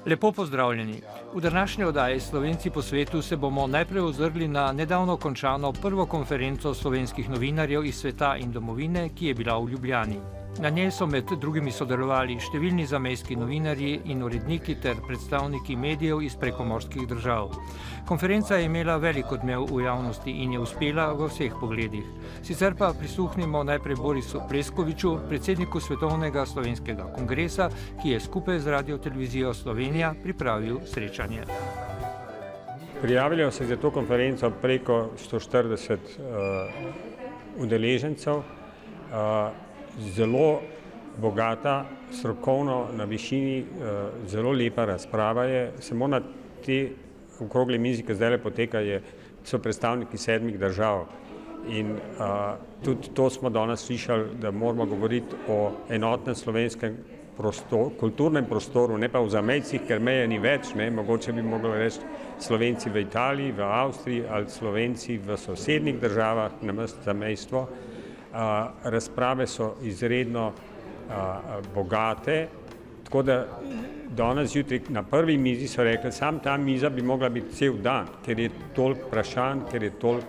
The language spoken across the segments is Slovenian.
Lepo pozdravljeni. V današnji oddaji Slovenci po svetu se bomo najprej ozrli na nedavno končano prvo konferenco slovenskih novinarjev iz sveta in domovine, ki je bila v Ljubljani. Na njej so med drugimi sodelovali številni zamejski novinarji in uredniki ter predstavniki medijev iz prekomorskih držav. Konferenca je imela velik odmev v javnosti in je uspela v vseh pogledih. Sicer pa prisluhnimo najprej Borisu Pleskoviču, predsedniku Svetovnega slovenskega kongresa, ki je skupaj z Radiotelevizijo Slovenija pripravil srečanje. Prijavilo se za to konferenco preko 140 udeležencev. Zelo bogata, strokovno na višini, zelo lepa razprava je. Samo na te okrogli mizi, ki zdaj poteka, so predstavniki 7 držav. In tudi to smo danes slišali, da moramo govoriti o enotnem slovenskem kulturnem prostoru, ne pa v zamejcih, ker meje ni več. Mogoče bi mogli reči Slovenci v Italiji, v Avstriji ali Slovenci v sosednjih državah, namesto zamejstvo. Razprave so izredno bogate, tako da danes zjutraj na prvi mizi so rekli, sam ta miza bi mogla biti cel dan, ker je toliko vprašanj, ker je toliko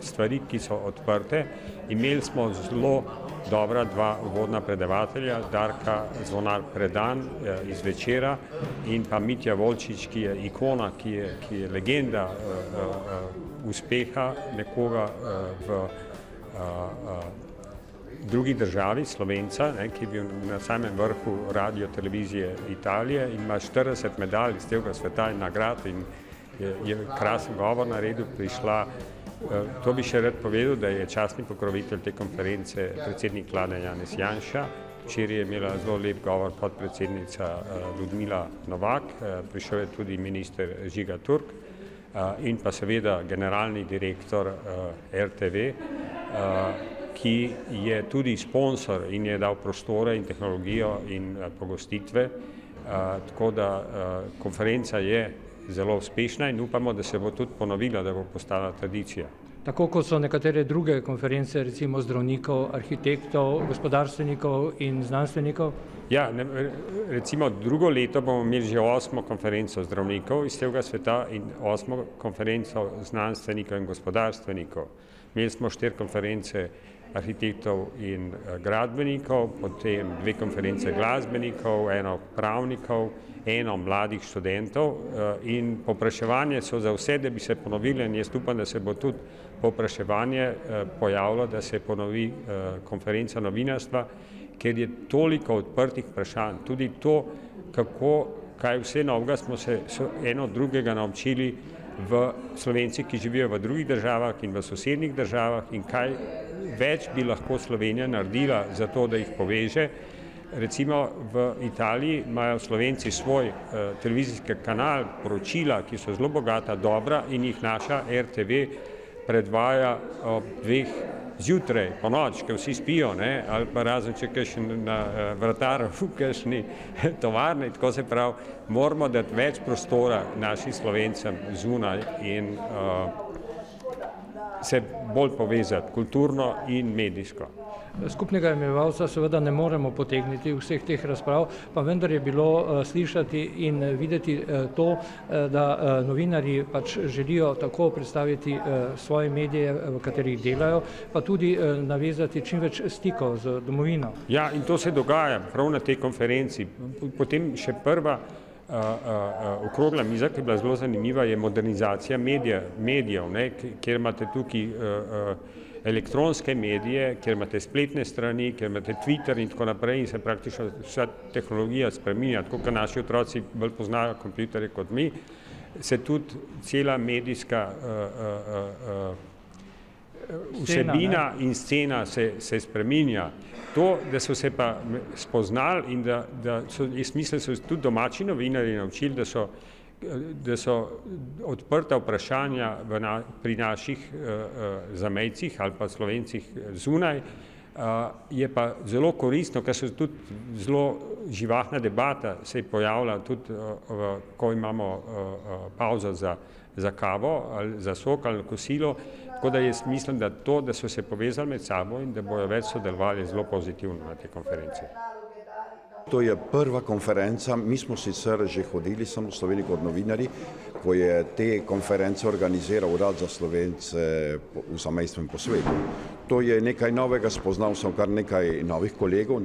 stvari, ki so odprte. Imeli smo zelo dobra dva uvodna predavatelja, Darka Zvonar-Predan iz Večera in pa Mitja Volčič, ki je ikona, ki je legenda uspeha nekoga v drugi državi, Slovenca, ki je bil na samem vrhu Radiotelevizije Italije in ima 40 medalj iz celega sveta in nagrad in je krasen govor naredil, prišla. To bi še rad povedal, da je častni pokrovitelj te konference predsednik vlade Janez Janša. Včeraj je imela zelo lep govor podpredsednica Ljudmila Novak, prišel je tudi minister Žiga Turk in pa seveda generalni direktor RTV, ki je tudi sponsor in je dal prostore in tehnologijo in pogostitve. Tako da konferenca je zelo uspešna in upamo, da se bo tudi ponovila, da bo postala tradicija. Tako kot so nekatere druge konference, recimo zdravnikov, arhitektov, gospodarstvenikov in znanstvenikov? Ja, recimo drugo leto bomo imeli že 8. konferenco zdravnikov iz celega sveta in 8. konferenco znanstvenikov in gospodarstvenikov. Imeli smo 4 konference arhitektov in gradbenikov, potem 2 konference glasbenikov, 1 pravnikov, 1 mladih študentov in povpraševanje so za vse, da bi se ponovili in jaz upam, da se bo tudi povpraševanje pojavilo, da se ponovi konferenca novinarstva, ker je toliko odprtih vprašanj. Tudi to, kaj vse novega smo se eno od drugega naučili v Slovenci, ki živijo v drugih državah in v sosednjih državah in kaj več bi lahko Slovenija naredila za to, da jih poveže. Recimo v Italiji imajo Slovenci svoj televizijski kanal, poročila, ki so zelo bogata, dobra in jih naša RTV predvaja ob 2 zjutraj, po noč, ko vsi spijo, ali pa razen, če kakšen vratar v kakšni tovarni, tako se pravi, moramo dati več prostora našim Slovencem zunaj in se bolj povezati kulturno in medijsko. Skupnega imenovalca seveda ne moremo potegniti vseh teh razprav, pa vendar je bilo slišati in videti to, da novinarji pač želijo tako predstaviti svoje medije, v katerih delajo, pa tudi navezati čim več stikov z domovino. Ja, in to se dogaja prav na tej konferenci. Potem še prva okrogla miza, ki je bila zelo zanimiva, je modernizacija medijev, kjer imate tukaj elektronske medije, kjer imate spletne strani, kjer imate Twitter in tako naprej in se praktično vsa tehnologija spreminja, tako kot naši otroci bolj poznajo kompjuterje kot mi, se tudi cela medijska vsebina in scena se spreminja. To, da so se pa spoznali in da so, jaz mislim, so tudi domači novinarji naučili, da so odprta vprašanja pri naših zamejcih ali pa Slovencih zunaj, je pa zelo koristno, ker so tudi zelo živahna debata se je pojavila tudi, ko imamo pauzo za kavo ali za sok ali kosilo, tako da jaz mislim, da to, da so se povezali med sabo in da bojo več sodelovali, zelo pozitivno na tej konferenci. To je prva konferenca, mi smo sicer že hodili samo v Sloveniji kot novinarji, ko je te konference organiziral Urad za Slovence v zamejstvu in po svetu. To je nekaj novega, spoznal sem kar nekaj novih kolegov,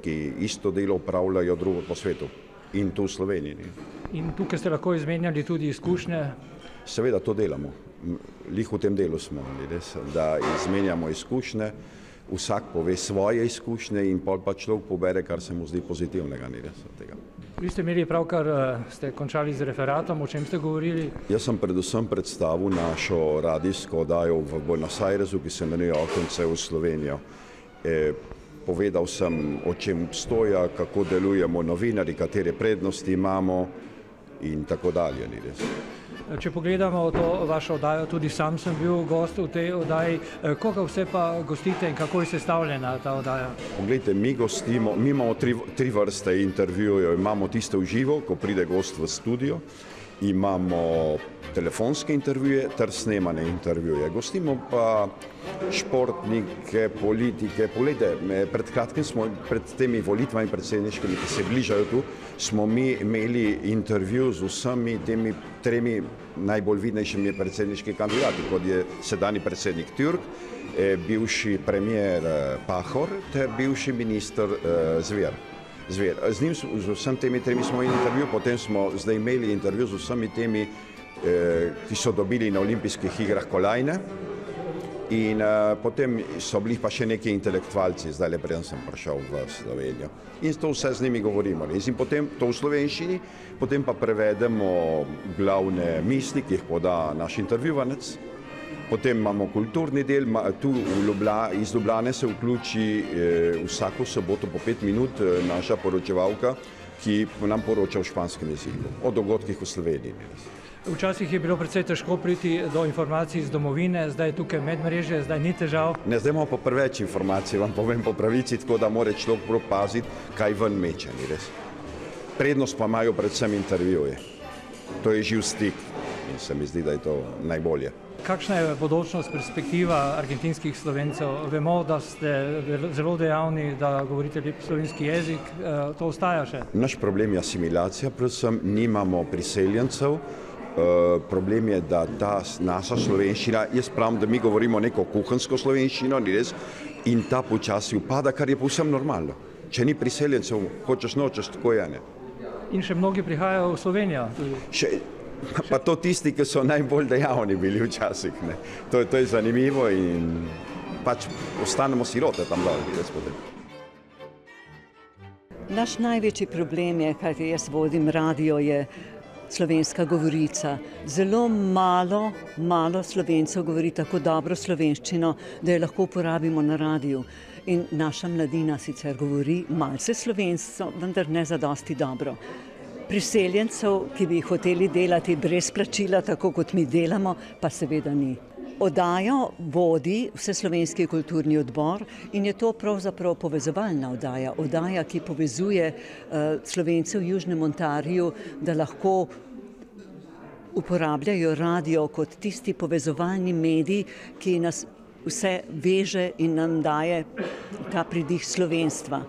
ki isto delo upravljajo drugo po svetu in tu v Sloveniji. In tukaj ste lahko izmenjali tudi izkušnje? Seveda to delamo, lih v tem delu smo, da izmenjamo izkušnje. Vsak pove svoje izkušnje in pol pa človek pobere, kar se mu zdi pozitivnega. Vi ste imeli pravkar, ste končali z referatom, o čem ste govorili? Jaz sem predvsem predstavil našo radijsko oddajo v Buenos Airesu, ki se imenuje Okence v Slovenijo. Povedal sem, o čem obstoja, kako delujemo novinarji, katere prednosti imamo in tako dalje. Če pogledamo to vašo oddajo, tudi sam sem bil gost v tej oddaji. Koga vse pa gostite in kako je sestavljena ta oddaja? Poglejte, mi imamo tri vrste intervjujev. Imamo tiste v živo, ko pride gost v studio, imamo telefonske intervjuje ter snemane intervjuje. Gostimo pa športnike, politike. Poglejte, pred kratkim smo pred temi volitvami predsedniškimi, ki se bližajo tu, smo mi imeli intervju z vsemi temi tremi najbolj vidnejšimi predsedniški kandidati, kot je sedanji predsednik Türk, bivši premier Pahor ter bivši minister Zver. Z njim, z vsem temi tremi smo imeli intervju, potem smo zdaj imeli intervju z vsemi temi, ki so dobili na olimpijskih igrah kolajne. In potem so bili pa še neki intelektualci, zdaj le preden sem prišel v Slovenijo. In to vse z njimi govorimo. In potem to v slovenščini, potem pa prevedemo glavne misli, ki jih poda naš intervjuvanec. Potem imamo kulturni del, tu iz Ljubljane se vključi vsako soboto po 5 minut naša poročevalka, ki nam poroča v španskem jeziku, o dogodkih v Sloveniji. Včasih je bilo precej težko priti do informacij iz domovine, zdaj je tukaj medmrežje, zdaj ni težav. Ne, zdaj imamo pa preveč informacij, vam povem po pravici, tako da mora človek prav paziti, kaj ven meče, ni res. Prednost pa imajo predvsem intervjuje. To je živ stik in se mi zdi, da je to najbolje. Kakšna je bodočnost, perspektiva argentinskih Slovencev? Vemo, da ste zelo dejavni, da govorite lep slovenski jezik, to ostaja še? Naš problem je asimilacija, predvsem nimamo priseljencev. Problem je, da ta naša slovenščina, jaz pravim, da mi govorimo neko kuhansko slovenščino, ni res, in ta počasi upada, kar je povsem normalno. Če ni priseljencev, hočeš nočeš, tako je, ne. In še mnogi prihajajo v Slovenijo? Pa to tisti, ki so najbolj dejavni bili včasih, ne. To je zanimivo in pač ostanemo sirote tam dol, res potem. Naš največji problem je, kajti jaz vodim radio, je slovenska govorica. Zelo malo Slovencev govori tako dobro slovenščino, da jo lahko uporabimo na radiju. In naša mladina sicer govori malce slovensko, vendar ne zadosti dobro. Priseljencev, ki bi hoteli delati brez plačila, tako kot mi delamo, pa seveda ni. Oddajo vodi Vseslovenski kulturni odbor in je to pravzaprav povezovalna oddaja. Oddaja, ki povezuje Slovence v Južnem Ontariju, da lahko uporabljajo radio kot tisti povezovalni medij, ki nas vse veže in nam daje ta pridih slovenstva.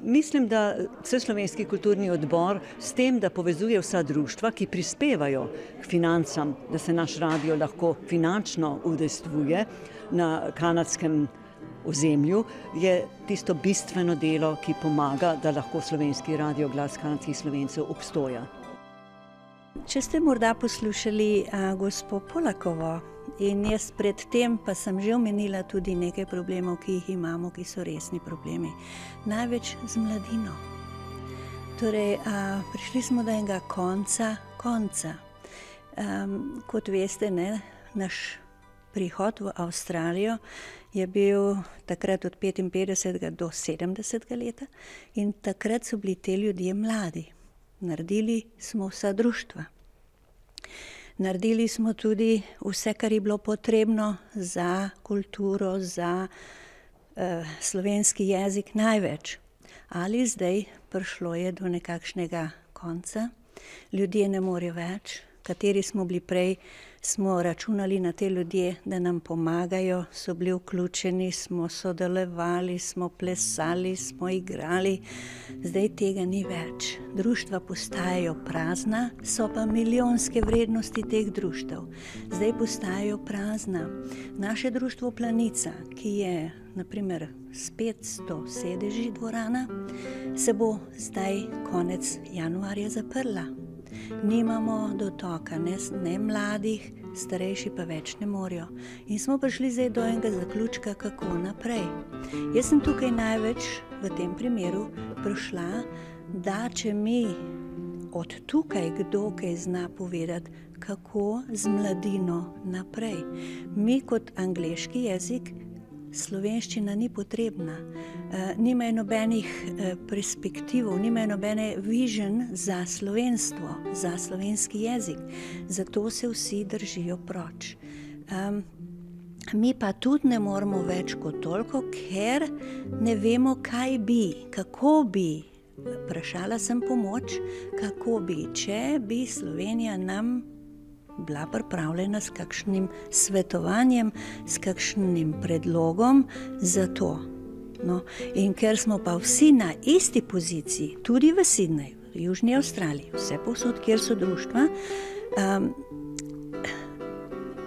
Mislim, da Vseslovenski kulturni odbor s tem, da povezuje vsa društva, ki prispevajo k financam, da se naš radio lahko finančno udejstvuje na kanadskem ozemlju, je tisto bistveno delo, ki pomaga, da lahko slovenski radio Glas kanadskih Slovencev obstoja. Če ste morda poslušali gospo Polakovo, in jaz predtem pa sem že omenila tudi nekaj problemov, ki jih imamo, ki so resni problemi. Največ z mladino. Torej, prišli smo do enega konca. Kot veste, ne, naš prihod v Avstralijo je bil takrat od 55. do 70. leta in takrat so bili te ljudje mladi. Naredili smo vsa društva. Naredili smo tudi vse, kar je bilo potrebno za kulturo, za slovenski jezik največ. Ali zdaj prišlo je do nekakšnega konca, ljudje ne morejo več, kateri smo bili prej smo računali na te ljudje, da nam pomagajo, so bili vključeni, smo sodelovali, smo plesali, smo igrali. Zdaj tega ni več. Društva postajajo prazna, so pa milijonske vrednosti teh društev. Zdaj postajajo prazna. Naše društvo Planica, ki je naprimer s 500 sedeži dvorana, se bo zdaj konec januarja zaprla. Nimamo dotoka, ne mladih, starejši pa več ne morejo. In smo prišli zdaj do enega zaključka, kako naprej. Jaz sem tukaj največ v tem primeru prišla, da če mi od tukaj kdo kaj zna povedati, kako z mladino naprej. Mi kot angleški jezik, slovenščina ni potrebna, nimajo nobenih perspektivov, nimajo nobene vision za slovenstvo, za slovenski jezik. Zato se vsi držijo proč. Mi pa tudi ne moremo več kot toliko, ker ne vemo, kaj bi, kako bi. Vprašala sem pomoč, kako bi, če bi Slovenija nam bila pripravljena s kakšnim svetovanjem, s kakšnim predlogom za to. No, in ker smo pa vsi na isti poziciji, tudi v Sydneyju, v Južni Avstraliji, vse povsod, kjer so društva,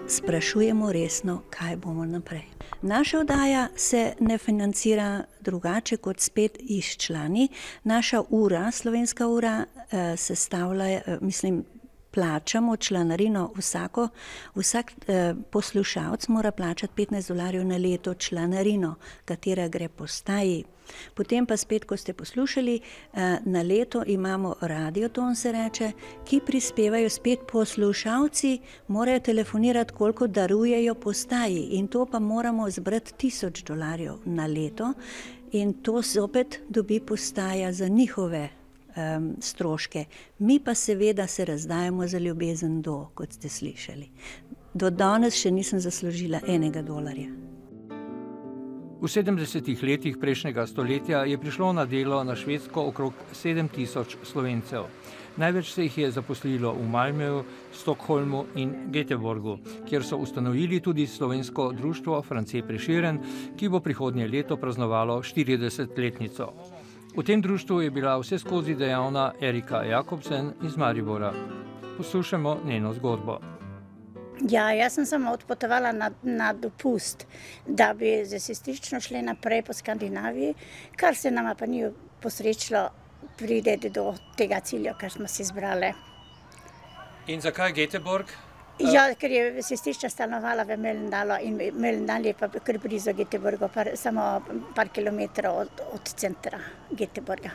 sprašujemo resno, kaj bomo naprej. Naša oddaja se ne financira drugače kot spet iz člani. Naša ura, slovenska ura, sestavlja, plačamo članarino vsak poslušalec mora plačati $15 na leto članarino, katera gre postaji. Potem pa spet, ko ste poslušali, na leto imamo radioton, se reče, ki prispevajo spet poslušalci, morajo telefonirati, koliko darujejo postaji, in to pa moramo zbrati $1000 na leto, in to zopet dobi postaja za njihove stroške. Mi pa seveda se razdajamo za ljubezen do, kot ste slišali. Do danes še nisem zaslužila $1. V 70. letih prejšnjega stoletja je prišlo na delo na Švedsko okrog 7000 Slovencev. Največ se jih je zaposlilo v Malmöju, Stockholmu in Göteborgu, kjer so ustanovili tudi slovensko društvo France Prešeren, ki bo prihodnje leto praznovalo 40-letnico. V tem društvu je bila vseskozi dejavna Erika Jakobsen iz Maribora. Poslušajmo njeno zgodbo. Ja, jaz sem samo odpotovala na dopust, da bi z sestrično šli naprej po Skandinaviji, kar se nama pa ni posrečilo priti do tega cilja, kar smo si izbrali. In zakaj Göteborg? Ja, ker je sestrična stanovala v Mölndal in Mölndal je pa kar blizu Göteborga, samo par kilometrov od centra Göteborga.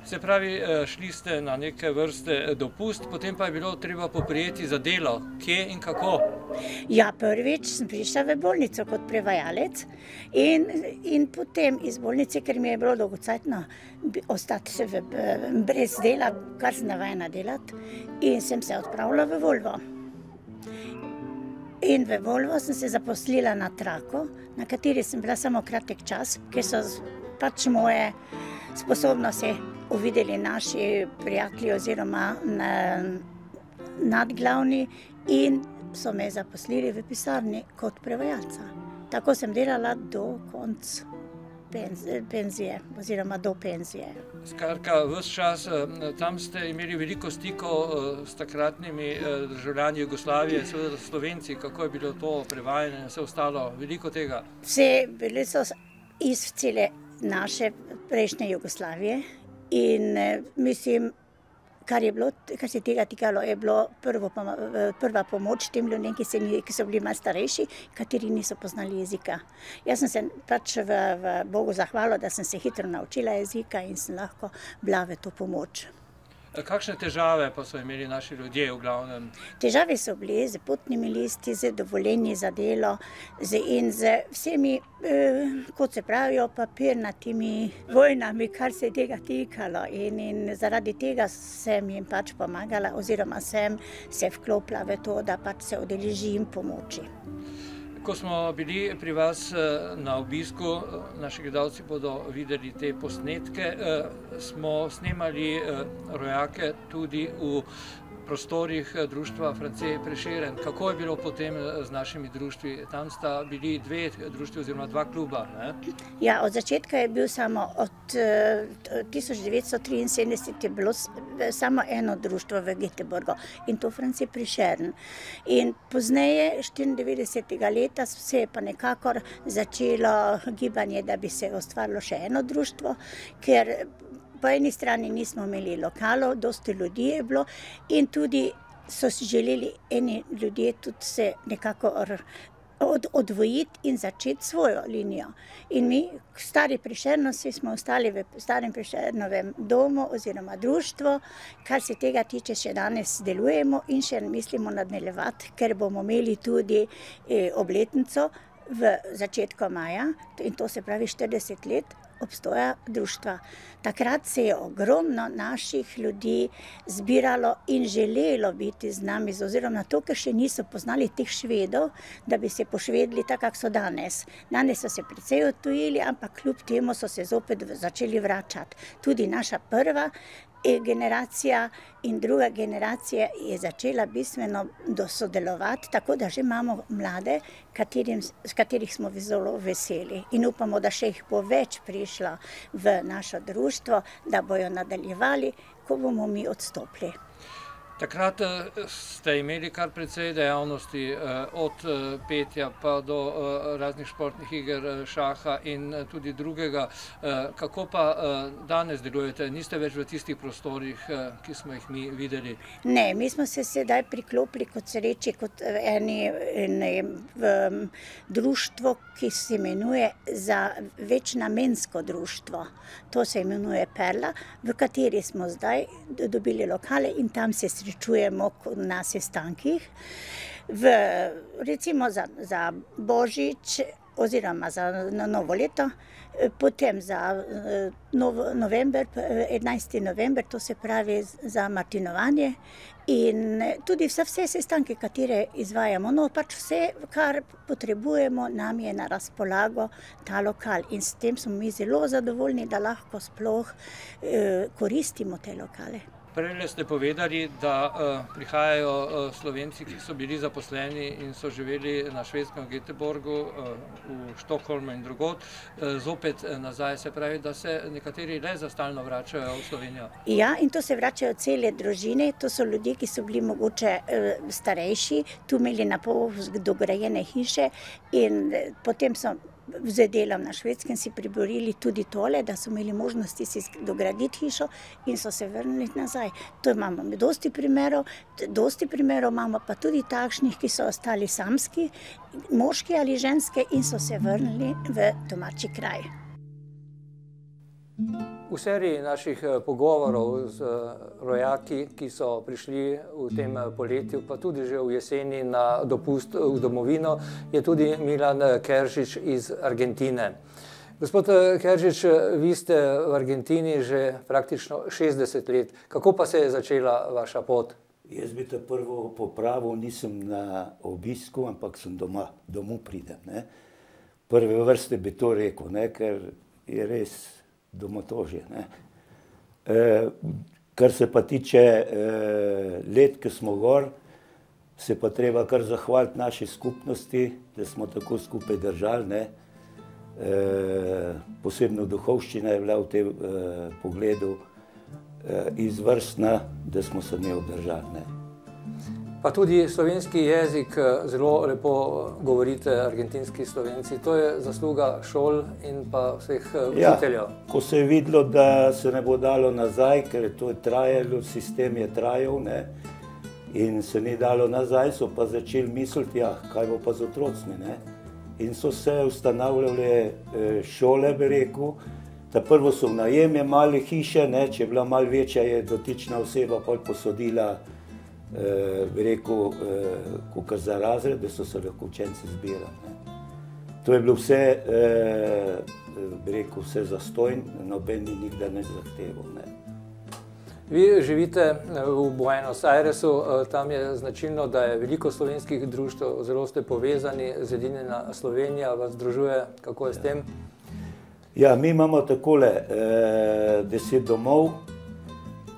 Se pravi, šli ste na neke vrste dopust, potem pa je bilo treba poprijeti za delo. Kje in kako? Ja, prvič sem prišla v bolnico kot prevajalec in potem iz bolnice, ker mi je bilo dolgocajtno ostati brez dela, kar sem navajena delati, in sem se odpravila v Volvo. In v Volvo sem se zaposlila na traku, na kateri sem bila samo kratek čas, ker so pač moje sposobnosti uvideli naši prijatelji oziroma nadglavni in so me zaposlili v pisarni kot prevajalca. Tako sem delala do konca penzije oziroma do penzije. Skratka, ves čas tam ste imeli veliko stikov s takratnimi državljani Jugoslavije, seveda Slovenci, kako je bilo to prevajanje, vse ostalo, veliko tega? Vse bili so iz cele naše prejšnje Jugoslavije in mislim, kar se tega tikalo, je bilo prva pomoč tem ljudem, ki so bili malo starejši, kateri niso poznali jezika. Jaz sem se pač v Bogu zahvalila, da sem se hitro naučila jezika in sem lahko bila v to pomoč. Kakšne težave pa so imeli naši ljudje v glavnem? Težave so bile z potnimi listi, z dovoljenji za delo in z vsemi, kot se pravijo, papirnatimi vojnami, kar se je tega tikalo. In zaradi tega sem jim pač pomagala oziroma sem se vklopila v to, da pač se udeležim pomoči. Ko smo bili pri vas na obisku, naši gledalci bodo videli te posnetke, smo snemali rojake tudi v prostorih društva France Prešeren. Kako je bilo potem z našimi društvi? Tam sta bili dve društvi oziroma dva kluba, ne? Ja, od začetka je bil samo od 1973 je bilo samo eno društvo v Göteborgu in to France Prešeren. In pozneje, 94. leta, se je pa nekako začelo gibanje, da bi se ustvarilo še eno društvo, ker po eni strani nismo imeli lokalov, dosti ljudi je bilo in tudi so si želeli eni ljudje tudi se nekako odvojiti in začeti svojo linijo. In mi, stari Prešernovci, smo ostali v starem Prešernovem domu oziroma društvu, kar se tega tiče še danes delujemo in še mislimo nadaljevati, ker bomo imeli tudi obletnico v začetku maja, in to se pravi 40 let obstoja društva. Takrat se je ogromno naših ljudi zbiralo in želelo biti z nami, oziroma to, ker še niso poznali teh Švedov, da bi se pošvedili tako, kako so danes. Danes so se precej odtujili, ampak kljub temu so se zopet začeli vračati. Tudi naša prva generacija in druga generacija je začela bistveno sodelovati, tako da že imamo mlade, katerih smo zelo veseli. In upamo, da še jih bo več prišlo v našo društvo, da bojo nadaljevali, ko bomo mi odstopili. Takrat ste imeli kar precej dejavnosti, od petja pa do raznih športnih iger, šaha in tudi drugega. Kako pa danes delujete? Niste več v tistih prostorih, ki smo jih mi videli? Ne, mi smo se sedaj priklopili, kot se reče, kot društvo, ki se imenuje za večnamensko društvo. To se imenuje Perla, v kateri smo zdaj dobili lokale in tam se srečujemo na sestankih. Recimo za Božič oziroma za novo leto, potem za november, 11. november, to se pravi za martinovanje in tudi vse sestanke, katere izvajamo. No, pač vse, kar potrebujemo, nam je na razpolago ta lokal in s tem smo mi zelo zadovoljni, da lahko sploh koristimo te lokale. Prej ste povedali, da prihajajo Slovenci, ki so bili zaposleni in so živeli na Švedskem, v Göteborgu, v Štokholmu in drugod, zopet nazaj. Se pravi, da se nekateri le za stalno vračajo v Slovenijo. Ja, in to se vračajo cele družine. To so ljudje, ki so bili mogoče starejši, tu imeli na pol dograjene hiše in potem so z delom na Švedskem si priborili tudi tole, da so imeli možnosti si dograditi hišo in so se vrnili nazaj. To imamo dosti primerov imamo pa tudi takšnih, ki so ostali samski, moški ali ženske in so se vrnili v domači kraj. V seriji naših pogovorov z rojaki, ki so prišli v tem poletju, pa tudi že v jeseni na dopust v domovino, je tudi Milan Keržič iz Argentine. Gospod Keržič, vi ste v Argentini že praktično 60 let. Kako pa se je začela vaša pot? Jaz bi te prvo popravil, nisem na obisku, ampak sem doma, domov pridem. Prve vrste bi to rekel, ker je res domotožje. Kar se pa tiče let, ki smo gor, se pa treba kar zahvaliti naši skupnosti, da smo tako skupaj držali. Posebno duhovščina je bila v tem pogledu izvrstna, da smo se nje obdržali. Pa tudi slovenski jezik zelo lepo govorite, argentinski Slovenci. To je zasluga šol in pa vseh učiteljev. Ja, ko se je videlo, da se ne bo dalo nazaj, ker to je trajalo, sistem je trajal, in se ni dalo nazaj, so pa začeli misliti, kaj bo pa z otroci. In so se ustanavljale šole, bi rekel. Prvo so v najem jemali hiše, če je bila malo večja, je dotična oseba posodila, bi rekel, kakor za razred, da so se lahko učenci zbirali. To je bilo vse, bi rekel, vse zastojn, noben ni nikdar ne zahteval. Vi živite v Buenos Airesu, tam je značilno, da je veliko slovenskih društev, zelo ste povezani, Zedinjena Slovenija vas združuje, kako je s tem? Ja, mi imamo takole 10 domov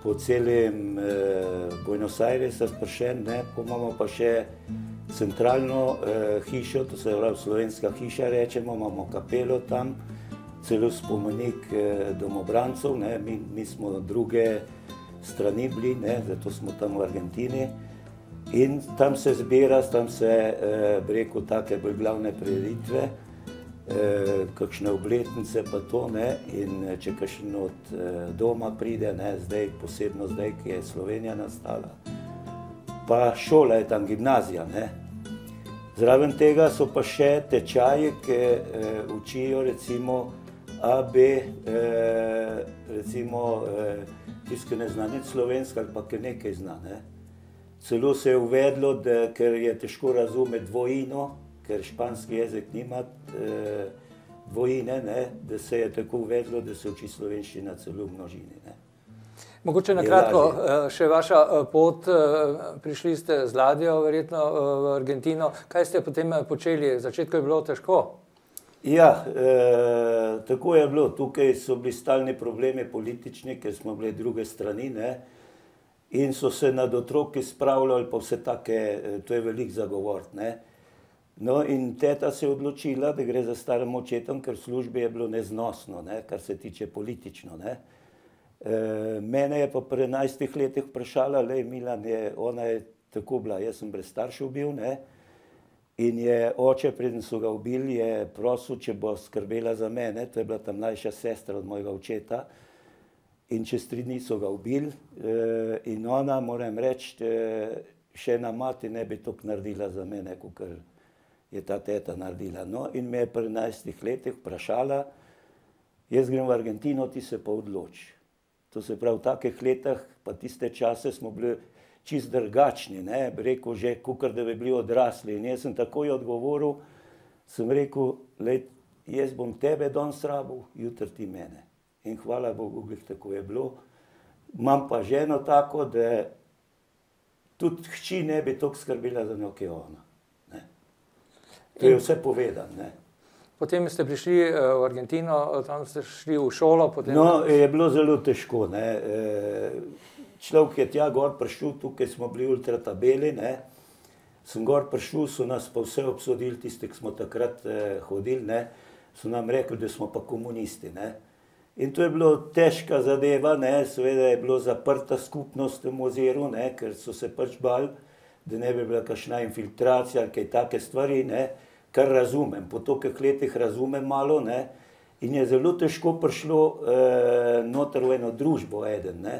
po celem Buenos Airesu spršen, ne, pa imamo pa še centralno hišo, to se pravi slovenska hiša rečemo, imamo kapelo tam, celo spomenik domobrancov, ne, mi smo druge strani bili, ne, zato smo tam v Argentini. In tam se zbira, tam se, bi rekel, take bolj glavne prireditve, kakšne obletnice pa to, ne, in če kakšen od doma pride, ne, zdaj, posebno zdaj, ki je Slovenija nastala, pa šola je tam, gimnazija, ne. Zraven tega so pa še tečaji, ki učijo recimo A, B, recimo tisti, ki ne zna nič slovenska ali pa ki nekaj zna, ne. Celo se je uvedlo, da, ker je težko razumeti dvojino, ker španski jezik nima dvojine, ne, da se je tako uvedlo, da se uči slovenščina celo v množini, ne. Mogoče na kratko še vaša pot, prišli ste z ladjo verjetno v Argentino. Kaj ste potem počeli? V začetku je bilo težko? Ja, tako je bilo. Tukaj so bili stalni problemi politični, ker smo bili druge strani, ne. In so se nad otroki spravljali pa vse take, to je velik zagovor, ne. No, in teta se je odločila, da gre za starim očetom, ker v službi je bilo neznosno, ne, kar se tiče politično, ne. Mene je pa pri 11 letih vprašala, lej Milan, ona je tako bila, jaz sem brez staršev bil, ne, in je oče, preden so ga ubili, je prosil, če bo skrbela za mene, to je bila ta mlajša sestra od mojega očeta, in čez 3 dni so ga ubili, in ona, moram reči, še ena mati ne bi toliko naredila za mene, kakor je ta teta naredila. No, in me je pri 11 letih vprašala, jaz grem v Argentino, ti se pa odloči. To se pravi, v takih letih, pa tiste čase smo bili čist drugačni, ne, bi rekel že, kakor da bi bili odrasli. In jaz sem takoj odgovoril, sem rekel, lej, jaz bom tebe danes rabil, jutri ti mene. In hvala Bogu, tako je bilo. Imam pa ženo tako, da tudi hči ne bi toliko skrbila za njo, kot je ona. Ne. To je vse povedano, ne. Potem ste prišli v Argentino, tam ste šli v šolo. Potem... No, je bilo zelo težko, ne. Človek je tja gor prišel, tukaj smo bili ultra tabeli, ne. Sem gor prišel, so nas pa vse obsodili, tisti, ki smo takrat hodili, ne, so nam rekli, da smo pa komunisti, ne. In to je bilo težka zadeva, ne, seveda je bilo zaprta skupnost v oziru, ne, ker so se pač bali, da ne bi bila kakšna infiltracija ali kaj take stvari, ne. Kar razumem, po tolikih letih razumem malo, ne, in je zelo težko prišlo noter v eno družbo eden, ne.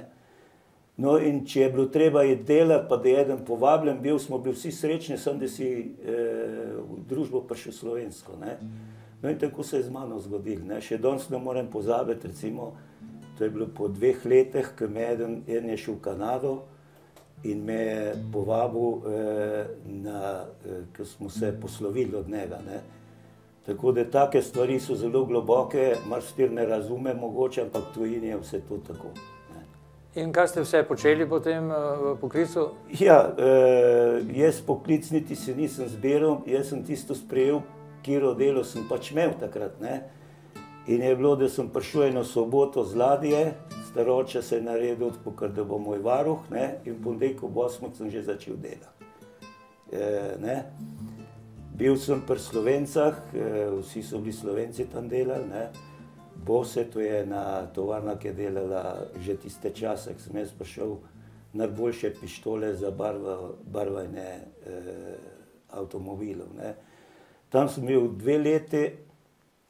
No, in če je bilo treba iti delati, pa da je eden povabljen bil, smo bili vsi srečni, sem, da si v družbo prišel slovensko, ne. No, in tako se je z mano zgodilo, ne. Še danes ne morem pozabiti, recimo, to je bilo po 2 letih, ko me eden je šel v Kanado, in me je povabil, ko smo se poslovili od njega, ne. Tako da take stvari so zelo globoke, marsikateri ne razume mogoče, ampak v tujini je vse to tako, ne. In kaj ste vse počeli potem v poklicu? Ja, jaz poklic niti se nisem zbiral, jaz sem tisto sprejel, katero delo sem pač imel takrat, ne. In je bilo, da sem prišel eno soboto z ladje, staroče se je naredil, tako da bo moj varuh, ne, in ponedeljek ob 8 sem že začel delati. Ne. Bil sem pri Slovencah, vsi so bili Slovenci tam delali, ne. Bose, to je ena tovarna, ki je delala že tiste čase, ko sem jaz prišel, najboljše pištole za barvanje avtomobilov, ne. Tam sem bil 2 leti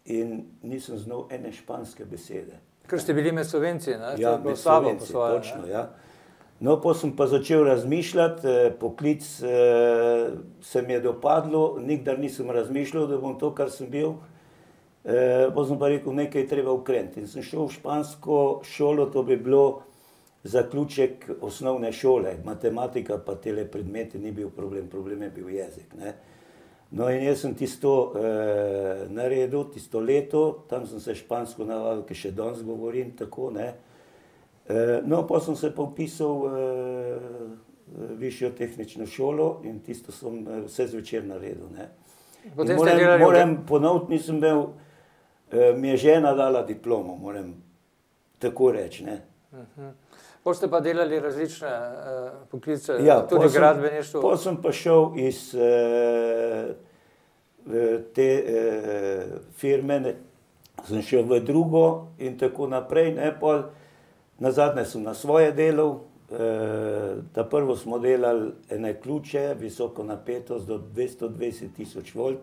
in nisem znal ene španske besede. Ker ste bili med Slovenci, ne? Ja, med Slovenci, točno, ja. No, pa sem pa začel razmišljati, poklic se mi je dopadlo, nikdar nisem razmišljal, da bom to, kar sem bil. Pa sem pa rekel, nekaj je treba ukrenuti. In sem šel v špansko šolo, to bi bilo zaključek osnovne šole. Matematika pa tele predmeti ni bil problem, problem je bil jezik, ne. No, in jaz sem tisto naredil, tisto leto, tam sem se špansko navadil, ki še danes govorim tako, ne. No, pa sem se pa vpisal v višjo tehnično šolo in tisto sem vse zvečer naredil, ne. Moram ponoviti, nisem imel, mi je žena dala diplomo, moram tako reči, ne. Potem ste pa delali različne poklice, tudi gradbeništvo. Potem sem pa šel iz te firme, sem šel v drugo in tako naprej. Nazadnje sem na svoje delal. Ta prvo smo delali ene ključe, visoko napetost do 220 000 volt.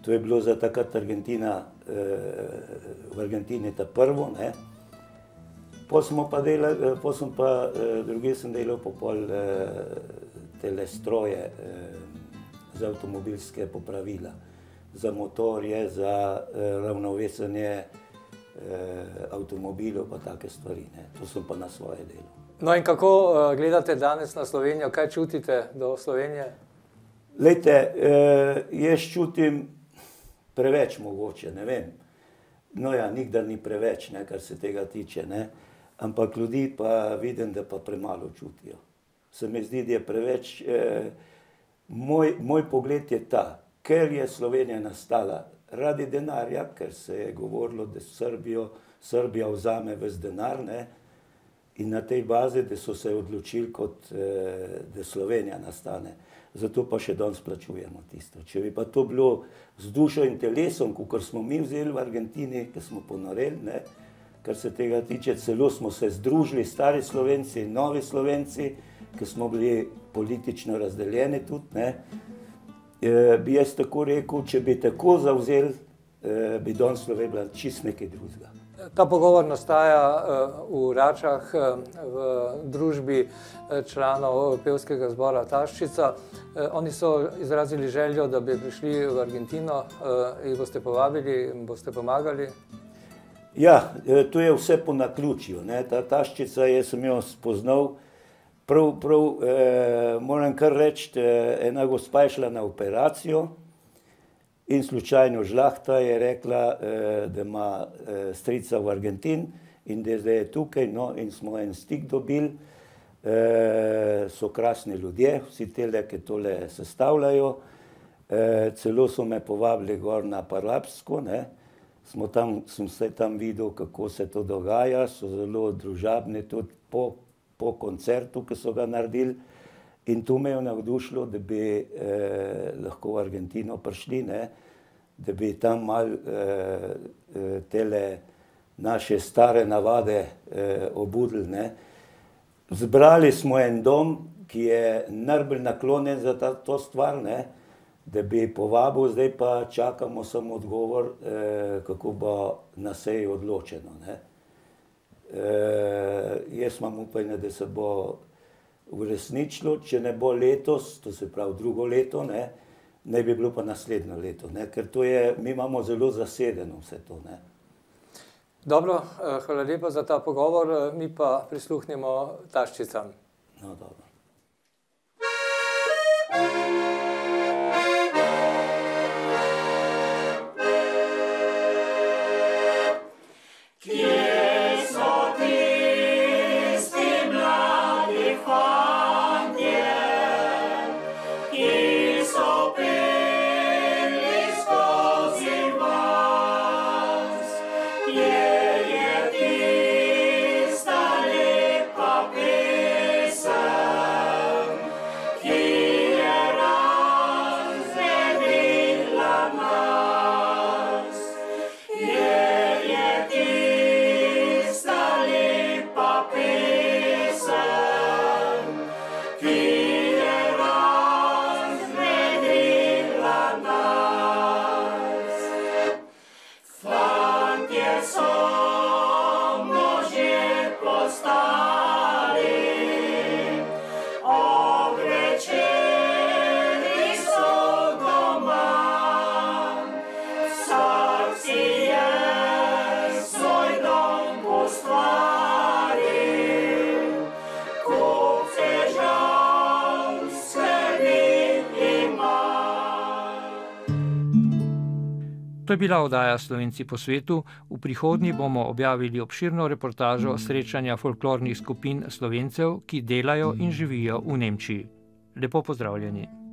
To je bilo za takrat Argentina, v Argentini ta prvo, ne. Potem sem pa druge sem delal pol tele stroje za avtomobilske popravila, za motorje, za ravnovesanje avtomobilov pa take stvari, ne. To sem pa na svoje delal. No in kako gledate danes na Slovenijo? Kaj čutite do Slovenije? Glejte, jaz čutim preveč mogoče, ne vem. No ja, nikdar ni preveč, ne, kar se tega tiče, ne. Ampak ljudi pa vidim, da pa premalo čutijo. Se mi zdi, da je preveč. Moj pogled je ta, ker je Slovenija nastala radi denarja, ker se je govorilo, da Srbija vzame ves denar, ne, in na tej bazi, da so se odločili, da Slovenija nastane. Zato pa še danes plačujemo tisto. Če bi pa to bilo z dušo in telesom, kakor smo mi vzeli v Argentini, ki smo ponoreli, ne, kar se tega tiče, celo smo se združili stari Slovenci in novi Slovenci, ki smo bili politično razdeljeni tudi, ne, bi jaz tako rekel, če bi tako zavzeli, bi danes Slovenija bila čist nekaj drugega. Ta pogovor nastaja v Račah v družbi članov pevskega zbora Taščica. Oni so izrazili željo, da bi prišli v Argentino. Jih boste povabili, boste pomagali? Ja, to je vse po naključju, ne. Ta Taščica, jaz sem jo spoznal, moram kar reči, ena gospa je šla na operacijo in slučajno žlahta je rekla, da ima strica v Argentin in da zdaj je tukaj, no, in smo en stik dobili. So krasni ljudje, vsi tele, ki tole sestavljajo. Celo so me povabili gor na Parlapsko, ne. Sem se tam videl, kako se to dogaja, so zelo družabni tudi po koncertu, ki so ga naredili. In to me je navdušilo, da bi lahko v Argentino prišli, ne, da bi tam malo tele naše stare navade obudili, ne. Zbrali smo en dom, ki je najbolj naklonjen za to stvar, ne, da bi povabil, zdaj pa čakamo samo odgovor, kako bo na seji odločeno, ne. Jaz imam upanje, da se bo uresničilo, če ne bo letos, to se pravi drugo leto, ne bi bilo pa naslednje leto, ne, ker to je, mi imamo zelo zasedeno vse to, ne. Dobro, hvala lepa za ta pogovor, mi pa prisluhnemo Taščicam. No, dobro. To je bila oddaja Slovenci po svetu. V prihodnji bomo objavili obširno reportažo srečanja folklornih skupin Slovencev, ki delajo in živijo v Nemčiji. Lepo pozdravljeni.